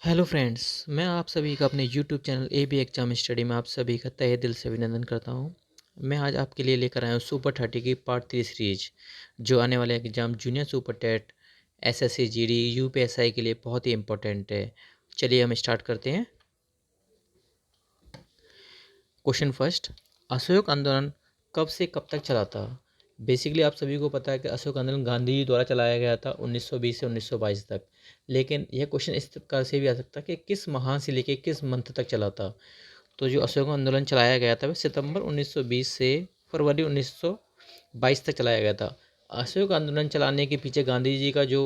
Hello friends, मैं आप सभी का अपने YouTube channel AB exam study में आप सभी का तहे दिल से अभिनंदन करता हूं। मैं आज आपके लिए लेकर आया हूं सुपर 30 की पार्ट 3 सीरीज, जो आने वाले exam junior super TET, SSC GD, UPSI के लिए बहुत ही इंपॉर्टेंट है। चलिए हम स्टार्ट करते हैं। क्वेश्चन फर्स्ट, असहयोग आंदोलन कब से कब तक चला था? बेसिकली आप सभी को पता है कि असहयोग आंदोलन गांधी जी द्वारा चलाया गया था 1920 से 1922 तक। लेकिन यह क्वेश्चन इस प्रकार से भी आ सकता है कि किस माह से लेकर किस मंथ तक चला था। तो जो असहयोग आंदोलन चलाया गया था वह सितंबर 1920 से फरवरी 1922 तक चलाया गया था। असहयोग आंदोलन चलाने के पीछे गांधी जी का जो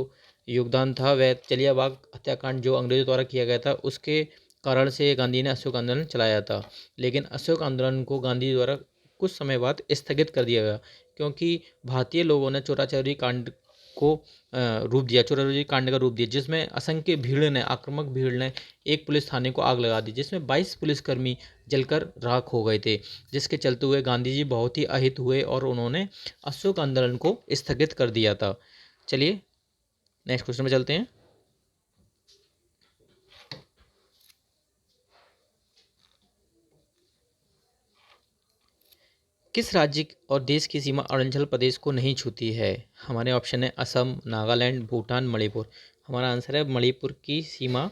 योगदान था वह जलियांवाला हत्याकांड जो अंग्रेजों द्वारा किया गया था उसके कारण से गांधी ने असहयोग आंदोलन चलाया था। लेकिन असहयोग आंदोलन को गांधी द्वारा कुछ समय बाद स्थगित कर दिया गया, क्योंकि भारतीय लोगों ने चोरी कांड को रूप दिया, चोरी कांड का रूप दिया, जिसमें असंख्य भीड़ ने, आक्रामक भीड़ ने एक पुलिस थाने को आग लगा दी, जिसमें 22 पुलिसकर्मी जलकर राख हो गए थे। जिसके चलते हुए गांधी जी बहुत ही अहित हुए और उन्होंने असहयोग आंदोलन को स्थगित कर दिया था। चलिए नेक्स्ट क्वेश्चन में चलते हैं। किस राज्य और देश की सीमा अरुणाचल प्रदेश को नहीं छूती है? हमारे ऑप्शन है असम, नागालैंड, भूटान, मणिपुर। हमारा आंसर है मणिपुर की सीमा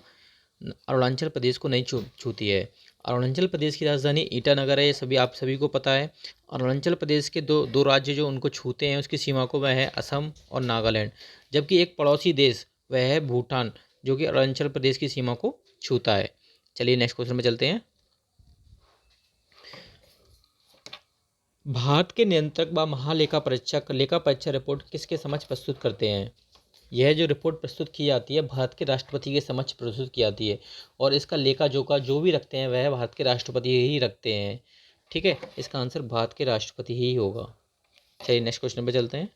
अरुणाचल प्रदेश को नहीं छूती है। अरुणाचल प्रदेश की राजधानी ईटानगर है, ये सभी आप सभी को पता है। अरुणाचल प्रदेश के दो दो राज्य जो उनको छूते हैं उसकी सीमा को, वह है असम और नागालैंड। जबकि एक पड़ोसी देश वह है भूटान, जो कि अरुणाचल प्रदेश की सीमा को छूता है। चलिए नेक्स्ट क्वेश्चन में चलते हैं। भारत के नियंत्रक व महालेखा परीक्षक लेखा परीक्षा रिपोर्ट किसके समक्ष प्रस्तुत करते हैं? यह जो रिपोर्ट प्रस्तुत की जाती है भारत के राष्ट्रपति के समक्ष प्रस्तुत की जाती है, और इसका लेखा जोखा जो भी रखते हैं वह भारत के राष्ट्रपति ही रखते हैं। ठीक है, इसका आंसर भारत के राष्ट्रपति ही होगा। चलिए नेक्स्ट क्वेश्चन पे चलते हैं।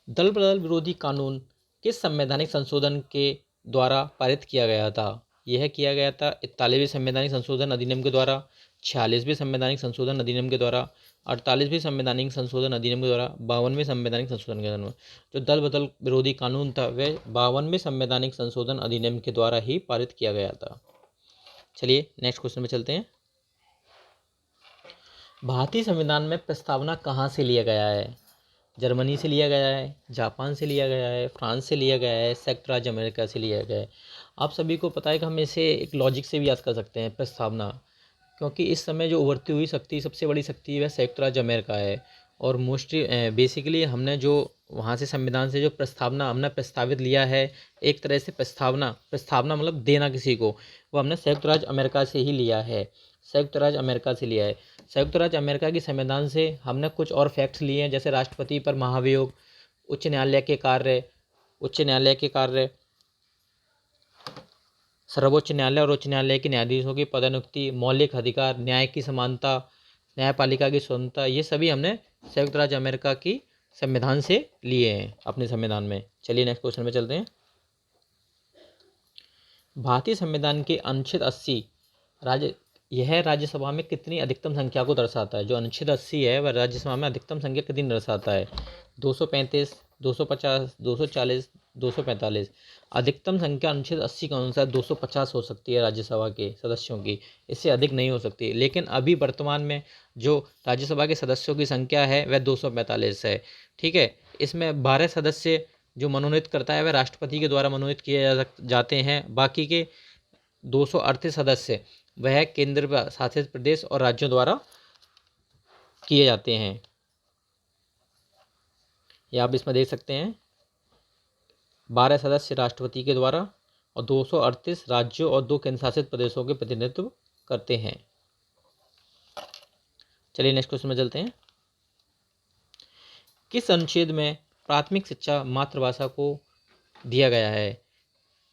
दल बदल विरोधी कानून किस संवैधानिक संशोधन के द्वारा पारित किया गया था? यह किया गया था 41वें संवैधानिक संशोधन अधिनियम के द्वारा, 46वें संवैधानिक संशोधन अधिनियम के द्वारा, 48वें संवैधानिक संशोधन अधिनियम के द्वारा, 52वें संवैधानिक संशोधन के द्वारा। जो दल बदल विरोधी कानून था वह 52वें संवैधानिक संशोधन अधिनियम के द्वारा ही पारित किया गया था। चलिए नेक्स्ट क्वेश्चन में चलते हैं। भारतीय संविधान में प्रस्तावना कहाँ से लिया गया है? जर्मनी से लिया गया है, जापान से लिया गया है, फ्रांस से लिया गया है, संयुक्त राज्य अमेरिका से लिया गया है। आप सभी को पता है कि हम इसे एक लॉजिक से भी याद कर सकते हैं, प्रस्तावना, क्योंकि इस समय जो उभरती हुई शक्ति, सबसे बड़ी शक्ति वह संयुक्त राज्य अमेरिका है। और मोस्टली बेसिकली हमने जो वहाँ से संविधान से जो प्रस्तावना हमने प्रस्तावित लिया है, एक तरह से प्रस्तावना प्रस्तावना मतलब देना किसी को, वो हमने संयुक्त राज्य अमेरिका से ही लिया है। संयुक्त राज्य अमेरिका से लिया है। संयुक्त राज्य अमेरिका के संविधान से हमने कुछ और फैक्ट्स लिए हैं, जैसे राष्ट्रपति पर महाभियोग, उच्च न्यायालय के कार्य, सर्वोच्च न्यायालय और उच्च न्यायालय के न्यायाधीशों की पदोन्नति, मौलिक अधिकार, न्याय की समानता, न्यायपालिका की स्वतंत्रता, ये सभी हमने संयुक्त राज्य अमेरिका की संविधान से लिए हैं अपने संविधान में। चलिए नेक्स्ट क्वेश्चन में चलते हैं। भारतीय संविधान के अनुच्छेद 80 यह राज्यसभा में कितनी अधिकतम संख्या को दर्शाता है? जो अनुच्छेद 80 है वह राज्यसभा में अधिकतम संख्या कितनी दर्शाता है? 235, 250, 240, 245। अधिकतम संख्या अनुच्छेद 80 के अनुसार 250 हो सकती है राज्यसभा के सदस्यों की, इससे अधिक नहीं हो सकती। लेकिन अभी वर्तमान में जो राज्यसभा के सदस्यों की संख्या है वह 245 है। ठीक है, इसमें 12 सदस्य जो मनोनीत करता है वह राष्ट्रपति के द्वारा मनोनीत किए जाते हैं। बाकी के 238 सदस्य वह केंद्र शासित प्रदेश और राज्यों द्वारा किए जाते हैं। या आप इसमें देख सकते हैं 12 सदस्य राष्ट्रपति के द्वारा और 238 राज्यों और 2 केंद्र शासित प्रदेशों के प्रतिनिधित्व करते हैं। चलिए नेक्स्ट क्वेश्चन में चलते हैं। किस अनुच्छेद में प्राथमिक शिक्षा मातृभाषा को दिया गया है?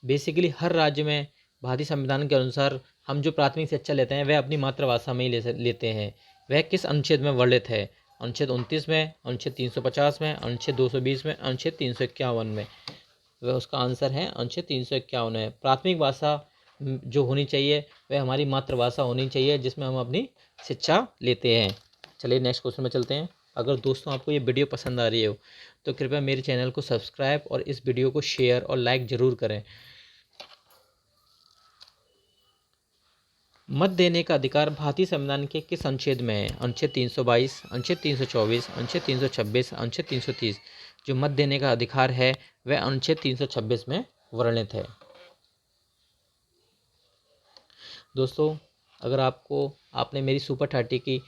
बेसिकली हर राज्य में भारतीय संविधान के अनुसार हम जो प्राथमिक शिक्षा लेते हैं वह अपनी मातृभाषा में ही लेते हैं। वह किस अनुच्छेद में वर्णित है? अनुच्छेद 29 में, अनुच्छेद 350 में, अनुच्छेद 220 में, अनुच्छेद 351 में। वह उसका आंसर है अनुच्छेद 351 है। प्राथमिक भाषा जो होनी चाहिए वह हमारी मातृभाषा होनी चाहिए, जिसमें हम अपनी शिक्षा लेते हैं। चलिए नेक्स्ट क्वेश्चन में चलते हैं। अगर दोस्तों आपको ये वीडियो पसंद आ रही हो तो कृपया मेरे चैनल को सब्सक्राइब और इस वीडियो को शेयर और लाइक ज़रूर करें। मत देने का अधिकार भारतीय संविधान के किस अनुच्छेद में है? अनुच्छेद 322, अनुच्छेद 324, अनुच्छेद 326, अनुच्छेद 330। जो मत देने का अधिकार है वह अनुच्छेद 326 में वर्णित है। दोस्तों, अगर आपने मेरी सुपर 30 की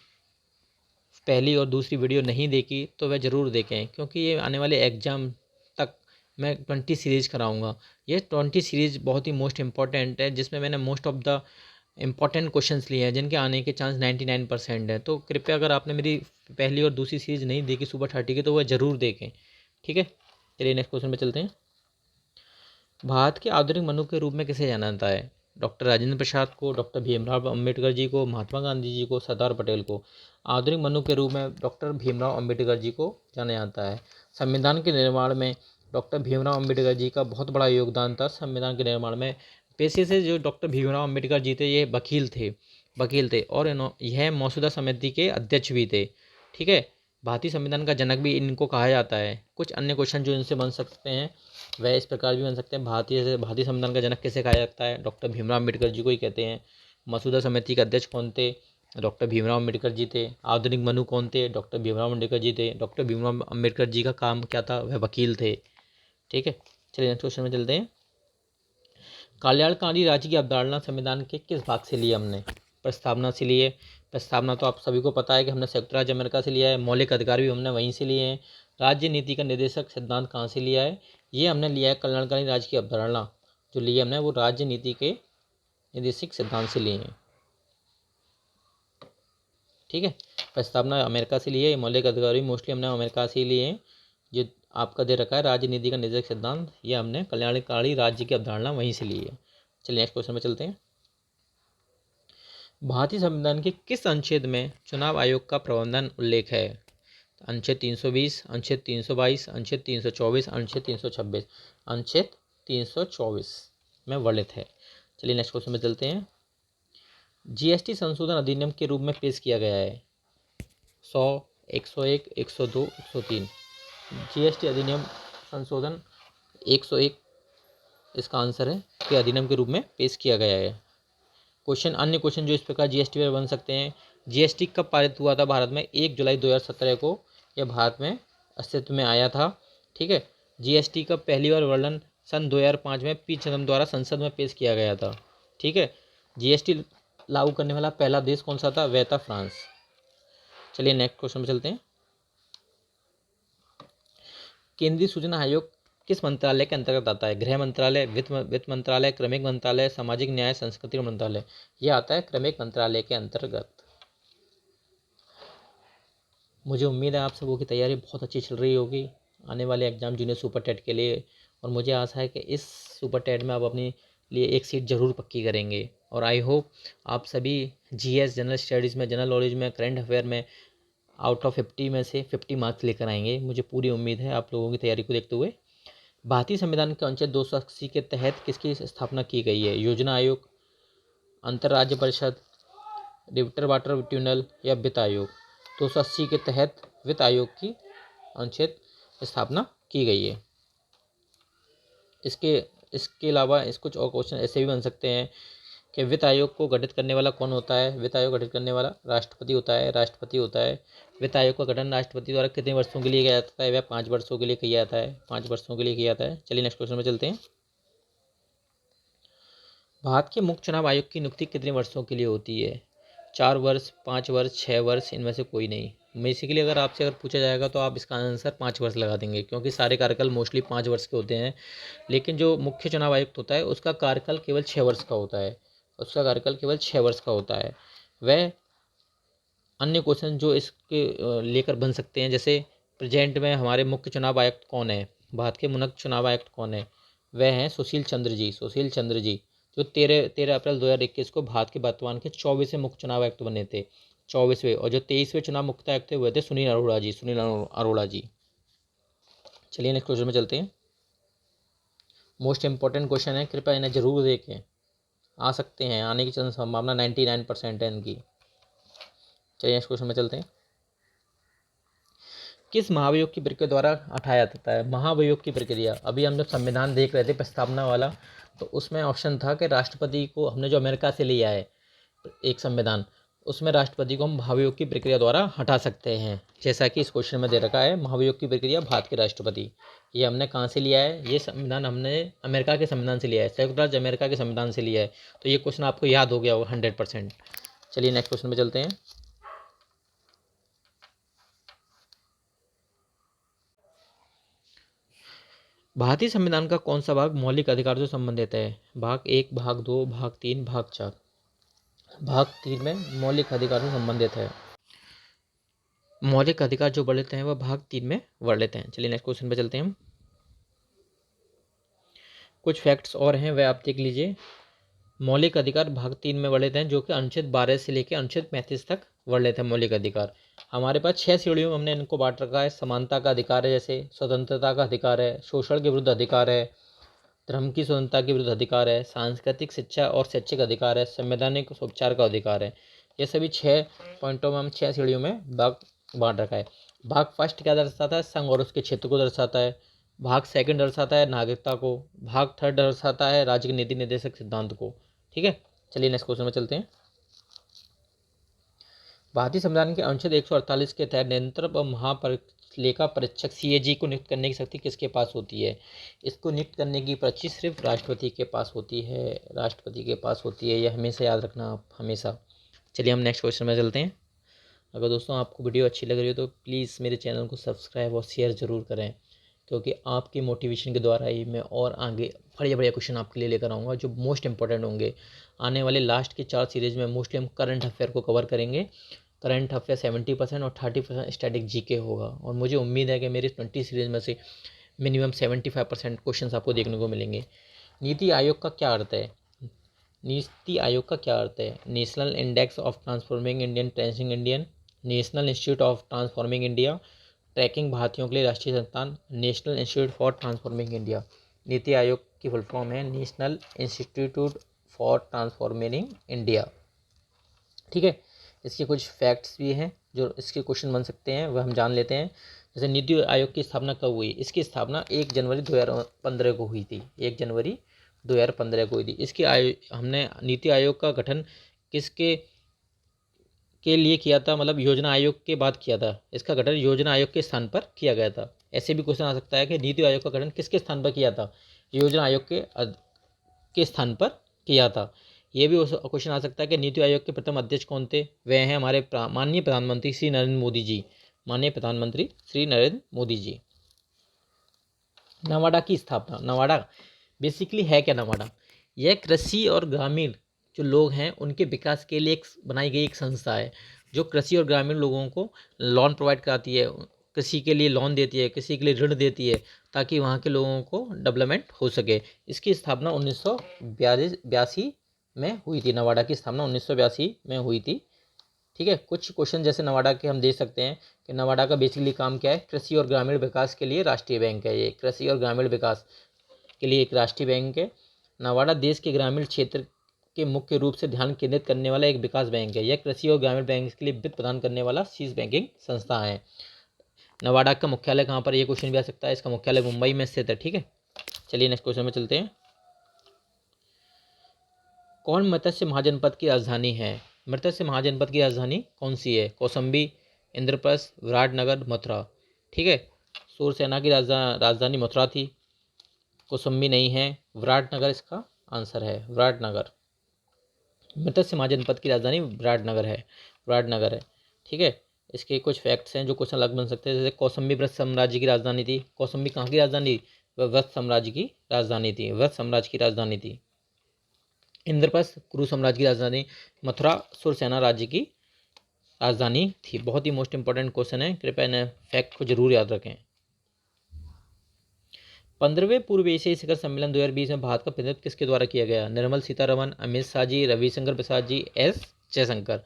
पहली और दूसरी वीडियो नहीं देखी तो वह ज़रूर देखें, क्योंकि ये आने वाले एग्ज़ाम तक मैं 20 सीरीज़ कराऊंगा। ये 20 सीरीज़ बहुत ही मोस्ट इम्पॉर्टेंट है, जिसमें मैंने most of the important questions लिए हैं जिनके आने के चांस 99% है। तो कृपया अगर आपने मेरी पहली और दूसरी सीरीज़ नहीं देखी सुपर 30 की तो वह ज़रूर देखें। ठीक है, चलिए नेक्स्ट क्वेश्चन पे चलते हैं। भारत के आधुनिक मनु के रूप में किसे जाना जाता है? डॉक्टर राजेंद्र प्रसाद को, डॉक्टर भीमराव अम्बेडकर जी को, महात्मा गांधी जी को, सरदार पटेल को। आधुनिक मनु के रूप में डॉक्टर भीमराव अम्बेडकर जी को जाना जाता है। संविधान के निर्माण में डॉक्टर भीमराव अम्बेडकर जी का बहुत बड़ा योगदान था। संविधान के निर्माण में पेशे से जो डॉक्टर भीमराव अम्बेडकर जी थे ये वकील थे और यह मसौदा समिति के अध्यक्ष भी थे। ठीक है, भारतीय संविधान का जनक भी इनको कहा जाता है। कुछ अन्य क्वेश्चन जो इनसे बन सकते हैं वह इस प्रकार भी बन सकते हैं। भारतीय संविधान का जनक किसे कहा जाता है? डॉक्टर भीमराव अम्बेडकर जी को ही कहते हैं। मसौदा समिति के अध्यक्ष कौन थे? डॉक्टर भीमराव अम्बेडकर जी थे। आधुनिक मनु कौन थे? डॉक्टर भीमराव अम्बेडकर जी थे। डॉक्टर भीमराव अम्बेडकर जी का काम क्या था? वह वकील थे। ठीक है, चलिए नेक्स्ट क्वेश्चन में चलते हैं। कल्याणकारी राज्य की अवधारणा संविधान के किस भाग से लिए हमने? प्रस्तावना से लिए। प्रस्तावना तो आप सभी को पता है कि हमने संयुक्त राज्य अमेरिका से लिया है। मौलिक अधिकार भी हमने वहीं से लिए हैं। राज्य नीति का निर्देशक सिद्धांत कहाँ से लिया है? ये हमने लिया है कल्याणकारी राज्य की अवधारणा जो ली है हमने वो राज्य नीति के निर्देशक सिद्धांत से लिए हैं। ठीक है, प्रस्तावना अमेरिका से लिए, मौलिक अधिकार भी मोस्टली हमने अमेरिका से ही लिए हैं। जो आपका दे रखा है राज्य नीति का निर्देशक सिद्धांत, ये हमने कल्याणकारी राज्य की अवधारणा वहीं से ली है। चलिए नेक्स्ट क्वेश्चन में चलते हैं। भारतीय संविधान के किस अनुच्छेद में चुनाव आयोग का प्रबंधन उल्लेख है? अनुच्छेद 320, अनुच्छेद 322, अनुच्छेद 324, अनुच्छेद 326। अनुच्छेद 324 में वर्णित है। चलिए नेक्स्ट क्वेश्चन में चलते हैं। जीएसटी संशोधन अधिनियम के रूप में पेश किया गया है 100, 101, 102, 103। जीएसटी अधिनियम संशोधन 101 इसका आंसर है कि अधिनियम के रूप में पेश किया गया है। अन्य क्वेश्चन जो इस प्रकार जीएसटी पर बन सकते हैं। जीएसटी कब पारित हुआ था भारत में? 1 जुलाई 2017 को यह भारत में अस्तित्व में आया था। ठीक है, जीएसटी का पहली बार वर्णन सन 2005 में पी चिदम्बरम द्वारा संसद में पेश किया गया था। ठीक है, जीएसटी लागू करने वाला पहला देश कौन सा था? वह था फ्रांस। चलिए नेक्स्ट क्वेश्चन में चलते हैं। केंद्रीय सूचना आयोग किस मंत्रालय के अंतर्गत आता है? गृह मंत्रालय, वित्त मंत्रालय, क्रमिक मंत्रालय, सामाजिक न्याय संस्कृति मंत्रालय। यह आता है क्रमिक मंत्रालय के अंतर्गत। मुझे उम्मीद है आप सबों की तैयारी बहुत अच्छी चल रही होगी आने वाले एग्जाम जूनियर सुपर टेट के लिए, और मुझे आशा है कि इस सुपर टेट में आप अपने लिए एक सीट ज़रूर पक्की करेंगे। और आई होप आप सभी जीएस, जनरल स्टडीज़ में, जनरल नॉलेज में, करंट अफेयर में आउट ऑफ 50 में से 50 मार्क्स लेकर आएंगे। मुझे पूरी उम्मीद है आप लोगों की तैयारी को देखते हुए। भारतीय संविधान के अनुच्छेद 280 के तहत किसकी स्थापना की गई है? योजना आयोग, अंतर्राज्य परिषद, रिवर वाटर ट्रिब्यूनल या वित्त आयोग? 280 के तहत वित्त आयोग की अनुच्छेद स्थापना की गई है। इसके अलावा कुछ और क्वेश्चन ऐसे भी बन सकते हैं कि वित्त आयोग को गठित करने वाला कौन होता है? वित्त आयोग गठित करने वाला राष्ट्रपति होता है। वित्त आयोग का गठन राष्ट्रपति द्वारा कितने वर्षों के लिए किया जाता है? वह 5 वर्षों के लिए किया जाता है। 5 वर्षों के लिए किया जाता है। चलिए नेक्स्ट क्वेश्चन में चलते हैं। भारत के मुख्य चुनाव आयोग की नियुक्ति कितने वर्षों के लिए होती है? 4 वर्ष, 5 वर्ष, 6 वर्ष, इनमें से कोई नहीं। बेसिकली अगर पूछा जाएगा तो आप इसका आंसर 5 वर्ष लगा देंगे, क्योंकि सारे कार्यकाल मोस्टली 5 वर्ष के होते हैं। लेकिन जो मुख्य चुनाव आयुक्त होता है उसका कार्यकाल केवल 6 वर्ष का होता है। वह अन्य क्वेश्चन जो इसके लेकर बन सकते हैं, जैसे प्रेजेंट में हमारे मुख्य चुनाव आयुक्त कौन है? भारत के मुख्य चुनाव आयुक्त कौन है? वह हैं सुशील चंद्र जी, जो 13 अप्रैल 2021 को भारत के वर्तमान के 24वें मुख्य चुनाव आयुक्त बने थे। 24वें, और जो 23वें चुनाव मुख्य आयुक्त थे वह थे सुनील अरोड़ा जी। चलिए नेक्स्ट क्वेश्चन में चलते हैं। मोस्ट इंपॉर्टेंट क्वेश्चन है, कृपया इन्हें जरूर देखें। आ सकते हैं, आने की संभावना 99% है इनकी। चलिए नेक्स्ट क्वेश्चन में चलते हैं। किस महाभियोग की प्रक्रिया द्वारा हटाया जाता है? महाभियोग की प्रक्रिया, अभी हम जब संविधान देख रहे थे प्रस्तावना वाला, तो उसमें ऑप्शन था कि राष्ट्रपति को, हमने जो अमेरिका से लिया है, एक संविधान, उसमें राष्ट्रपति को हम महाभियोग की प्रक्रिया द्वारा हटा सकते हैं। जैसा कि इस क्वेश्चन में दे रखा है, महाभियोग की प्रक्रिया भारत के राष्ट्रपति। ये हमने कहाँ से लिया है? ये संविधान हमने अमेरिका के संविधान से लिया है, संयुक्त राज्य अमेरिका के संविधान से लिया है। तो ये क्वेश्चन आपको याद हो गया होगा 100%। चलिए नेक्स्ट क्वेश्चन में चलते हैं। भारतीय संविधान का कौन सा भाग मौलिक अधिकार से संबंधित है? भाग 1, भाग 2, भाग 3, भाग 4। भाग 3 में मौलिक अधिकार से संबंधित है। मौलिक अधिकार जो वर्णित हैं वह भाग 3 में वर्णित हैं। चलिए नेक्स्ट क्वेश्चन पे चलते हैं हम। कुछ फैक्ट्स और हैं, वह आप देख लीजिए। मौलिक अधिकार भाग 3 में वर्णित हैं, जो कि अनुच्छेद 12 से लेकर अनुच्छेद 35 तक वर्णित है। मौलिक अधिकार हमारे पास 6 श्रेणियों में हमने इनको बांट रखा है। समानता का अधिकार है, जैसे स्वतंत्रता का अधिकार है, शोषण के विरुद्ध अधिकार है, धर्म की स्वतंत्रता के विरुद्ध अधिकार है, सांस्कृतिक शिक्षा और शैक्षिक अधिकार है, संवैधानिक उपचार का अधिकार है। ये सभी 6 पॉइंटों में हम 6 श्रेणियों में बांट रखा है। भाग फर्स्ट क्या दर्शाता है? संघ और उसके क्षेत्र को दर्शाता है। भाग सेकंड दर्शाता है नागरिकता को। भाग थर्ड दर्शाता है राज्य के नीति निर्देशक सिद्धांत को। ठीक है, चलिए नेक्स्ट क्वेश्चन में चलते हैं। भारतीय संविधान के अनुच्छेद 148 के तहत नियंत्रक व महालेखा परीक्षक CAG को नियुक्त करने की शक्ति किसके पास होती है? इसको नियुक्त करने की पर्ची सिर्फ राष्ट्रपति के पास होती है। राष्ट्रपति के पास होती है, यह हमेशा याद रखना आप, हमेशा। चलिए हम नेक्स्ट क्वेश्चन में चलते हैं। अगर दोस्तों आपको वीडियो अच्छी लग रही हो तो प्लीज़ मेरे चैनल को सब्सक्राइब और शेयर ज़रूर करें, क्योंकि आपकी मोटिवेशन के द्वारा ही मैं और आगे बढ़िया बढ़िया क्वेश्चन आपके लिए लेकर आऊँगा, जो मोस्ट इंपॉर्टेंट होंगे। आने वाले लास्ट के 4 सीरीज़ में मोस्टली हम करंट अफेयर को कवर करेंगे। करंट अफेयर 70% और 30% स्टैटिक GK होगा, और मुझे उम्मीद है कि मेरी 20 सीरीज़ में से मिनिमम 75% क्वेश्चन आपको देखने को मिलेंगे। नीति आयोग का क्या अर्थ है? नीति आयोग का क्या अर्थ है? National Index of Transforming Indian, tracing Indian, National Institute of Transforming India, tracking भारतीयों के लिए राष्ट्रीय संस्थान, National Institute for Transforming India. NITI Aayog की फुल फॉर्म है National Institute for Transforming India. ठीक है, इसके कुछ फैक्ट्स भी हैं जो इसके क्वेश्चन बन सकते हैं, वह हम जान लेते हैं। जैसे नीति आयोग की स्थापना कब हुई? इसकी स्थापना 1 जनवरी 2015 को हुई थी। 1 जनवरी 2015 को हुई थी। इसकी हमने नीति आयोग का गठन किसके के लिए किया था? मतलब योजना आयोग के बाद किया था। इसका गठन योजना आयोग के स्थान पर किया गया था। ऐसे भी क्वेश्चन आ सकता है कि नीति आयोग का गठन किसके स्थान पर किया था? योजना आयोग के स्थान पर किया था। ये भी क्वेश्चन आ सकता है कि नीति आयोग के प्रथम अध्यक्ष कौन थे? वे हैं हमारे माननीय प्रधानमंत्री श्री नरेंद्र मोदी जी। माननीय प्रधानमंत्री श्री नरेंद्र मोदी जी। नवाडा की स्थापना। नवाडा बेसिकली है क्या? नवाडा यह कृषि और ग्रामीण जो लोग हैं उनके विकास के लिए बनाई गई एक संस्था है, जो कृषि और ग्रामीण लोगों को लोन प्रोवाइड कराती है, कृषि के लिए लोन देती है, कृषि के लिए ऋण देती है, ताकि वहाँ के लोगों को डेवलपमेंट हो सके। इसकी स्थापना 1982 में हुई थी। नवाडा की स्थापना 1982 में हुई थी। ठीक है, कुछ क्वेश्चन जैसे नवाडा के हम दे सकते हैं कि नवाडा का बेसिकली काम क्या है? कृषि और ग्रामीण विकास के लिए राष्ट्रीय बैंक है। ये कृषि और ग्रामीण विकास के लिए एक राष्ट्रीय बैंक है। नवाडा देश के ग्रामीण क्षेत्र के मुख्य रूप से ध्यान केंद्रित करने वाला एक विकास बैंक है। यह कृषि और ग्रामीण बैंक के लिए वित्त प्रदान करने वाला शीर्ष बैंकिंग संस्था है। नवाडा का मुख्यालय कहाँ पर? यह क्वेश्चन भी आ सकता है। इसका मुख्यालय मुंबई में स्थित है। ठीक है, चलिए नेक्स्ट क्वेश्चन में चलते हैं। कौन मत्स्य महाजनपद की राजधानी है? मत्स्य महाजनपद की राजधानी कौन सी है? कौशाम्बी, इंद्रप्रस्थ, विराटनगर, मथुरा। ठीक है, सूरसेना की राजधानी मथुरा थी, कौशाम्बी नहीं है। विराटनगर इसका आंसर है, विराटनगर। मत्स्य महाजनपद की राजधानी विराटनगर है, विराटनगर है। ठीक है, इसके कुछ फैक्ट्स हैं जो क्वेश्चन अलग बन सकते हैं। जैसे कौशाम्बी व्रत साम्राज्य की राजधानी थी। कौशाम्बी कहाँ की राजधानी? वह व्रत साम्राज्य की राजधानी थी, व्रत साम्राज्य की राजधानी थी। इंद्रप्रस्थ कुरु साम्राज्य की राजधानी। मथुरा सुरसेना राज्य की राजधानी थी। बहुत ही मोस्ट इंपॉर्टेंट क्वेश्चन है, कृपया इन फैक्ट को जरूर याद रखें। 15वें पूर्व एशियाई शिखर सम्मेलन 2020 में भारत का प्रतिनिधित्व किसके द्वारा किया गया? निर्मला सीतारमण, अमित शाह जी, रविशंकर प्रसाद जी, एस जयशंकर।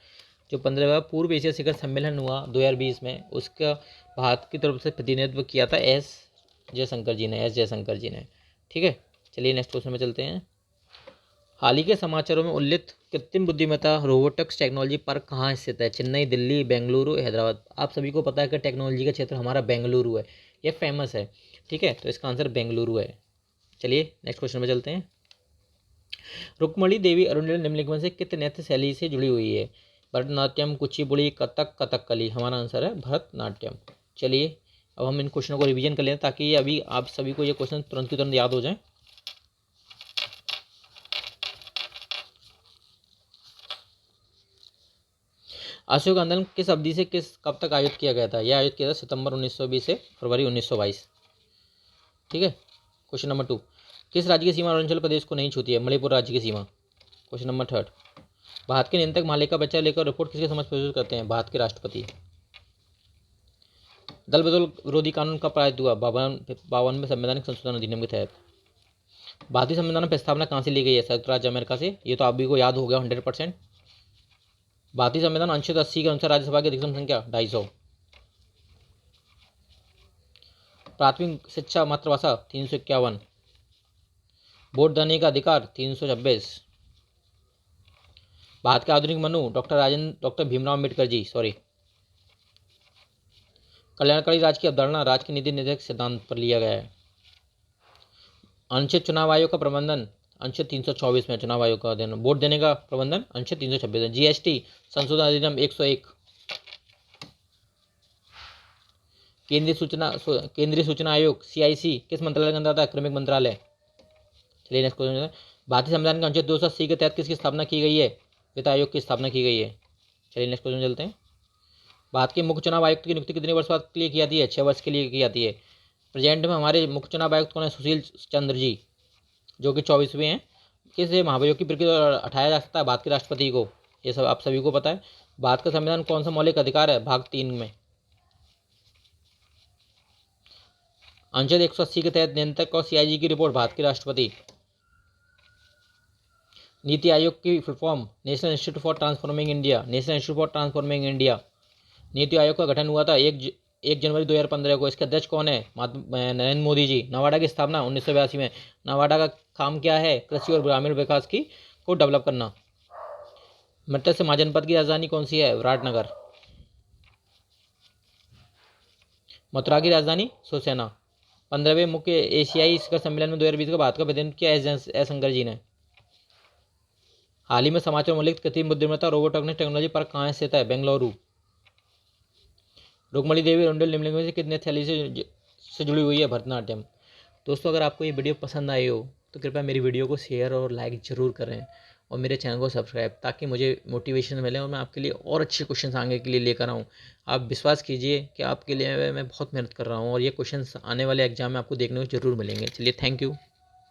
जो 15वां पूर्व एशिया शिखर सम्मेलन हुआ 2020 में, उसका भारत की तरफ से प्रतिनिधित्व किया था एस जयशंकर जी ने। ठीक है, चलिए नेक्स्ट क्वेश्चन में चलते हैं। हाल ही के समाचारों में उल्लिखित कृत्रिम बुद्धिमत्ता रोबोटिक्स टेक्नोलॉजी पार्क कहाँ स्थित है? चेन्नई, दिल्ली, बेंगलुरु, हैदराबाद। आप सभी को पता है कि टेक्नोलॉजी का क्षेत्र हमारा बेंगलुरु है, ये फेमस है। ठीक है, तो इसका आंसर बेंगलुरु है। चलिए नेक्स्ट क्वेश्चन में चलते हैं। रुक्मणी देवी अरुणिल निम्नलिखित में से किस नृत्य शैली से जुड़ी हुई है? भरतनाट्यम, कुचिपुड़ी, कथक, कथकली। हमारा आंसर है भरतनाट्यम। चलिए अब हम इन क्वेश्चनों को रिवीजन कर लें ताकि ये अभी आप सभी को ये क्वेश्चन तुरंत की तुरंत याद हो जाए। अशोक आंदोलन किस अवधि से कब तक आयोजित किया गया था? यह आयोजित किया था सितंबर 1920 से फरवरी 1922। ठीक है। क्वेश्चन नंबर 2, किस राज्य की सीमा अरुणाचल प्रदेश को नहीं छूती है? मणिपुर राज्य की सीमा। क्वेश्चन नंबर 3, भारत के नियंत्रक महालेखा परीक्षा लेकर रिपोर्ट किसके समक्ष प्रस्तुत करते हैं? भारत के राष्ट्रपति। दल बदल विरोधी कानून कब पारित हुआ? 52वें संवैधानिक संशोधन अधिनियम के तहत। भारतीय संविधान में प्रस्तावना कहाँ से ली गई है? संयुक्त राज्य अमेरिका से। ये तो आप भी को याद हो गया 100%। भारतीय संविधान अनुच्छेद 80 के अनुसार राज्यसभा की अधिकतम संख्या 250। प्राथमिक शिक्षा मातृभाषा 351। वोट देने का अधिकार 326। भारत के आधुनिक मनु डॉक्टर भीमराव अम्बेडकर जी। कल्याणकारी राज्य की अवधारणा राज्य के नीति निर्देशक सिद्धांत पर लिया गया है। अनुच्छेद चुनाव आयोग का प्रबंधन अनुच्छेद 324 में चुनाव आयोग का अध्ययन। वोट देने का प्रबंधन अनुच्छेद 326 में। जीएसटी संशोधन अधिनियम 101। केंद्रीय सूचना आयोग CIC किस मंत्रालय के अंदर आता है? क्रमिक मंत्रालय। चलिए नेक्स्ट क्वेश्चन। भारतीय संविधान के अनुच्छेद 280 के तहत किसकी स्थापना की गई है? वित्त आयोग की स्थापना की गई है। चलिए नेक्स्ट क्वेश्चन चलते हैं। भारत के मुख्य चुनाव आयुक्त की नियुक्ति कितने वर्ष बाद के लिए की जाती है? 6 वर्ष के लिए की जाती है। प्रेजेंट में हमारे मुख्य चुनाव आयुक्त कौन है? सुशील चंद्र जी, जो कि 24वें हैं। किस महाभियोग की प्रक्रिया हटाया जा सकता है? भारत के राष्ट्रपति को। ये सब आप सभी को पता है। भारत का संविधान कौन सा मौलिक अधिकार है? भाग 3 में। अनुच्छेद 180 के तहत नियंत्रक और CIG की रिपोर्ट भारत के राष्ट्रपति। नीति आयोग की full form national Institute for Transforming India. National Institute for Transforming India. NITI आयोग का गठन हुआ था 1 जनवरी 2015 को। इसके अध्यक्ष कौन है? नरेंद्र मोदी जी। नवाडा की स्थापना 1982 में। नवाडा का काम क्या है? कृषि और ग्रामीण विकास को डेवलप करना। मत्स्य महाजनपद की राजधानी कौन सी है? विराटनगर। मथुरा की राजधानी सुरसेना। 15वें मुख्य एशियाई शिखर सम्मेलन में 2020 का भारत का प्रतिनिधित्व किया एस शंकर जी ने। हाल ही में समाचार में लिखित कृत्रिम बुद्धिमत्ता रोबोटिक्स टेक्नोलॉजी पार्क कहाँ स्थित है? बेंगलुरु। रुक्मणी देवी अरुणिल निम्नलिखित में से कितने शैली से जुड़ी हुई है? भरतनाट्यम। दोस्तों अगर आपको ये वीडियो पसंद आई हो तो कृपया मेरी वीडियो को शेयर और लाइक ज़रूर करें और मेरे चैनल को सब्सक्राइब, ताकि मुझे मोटिवेशन मिले और मैं आपके लिए और अच्छे क्वेश्चन आगे के लिए लेकर आऊँ। आप विश्वास कीजिए कि आपके लिए मैं बहुत मेहनत कर रहा हूँ और ये क्वेश्चन आने वाले एग्जाम में आपको देखने को जरूर मिलेंगे। चलिए थैंक यू।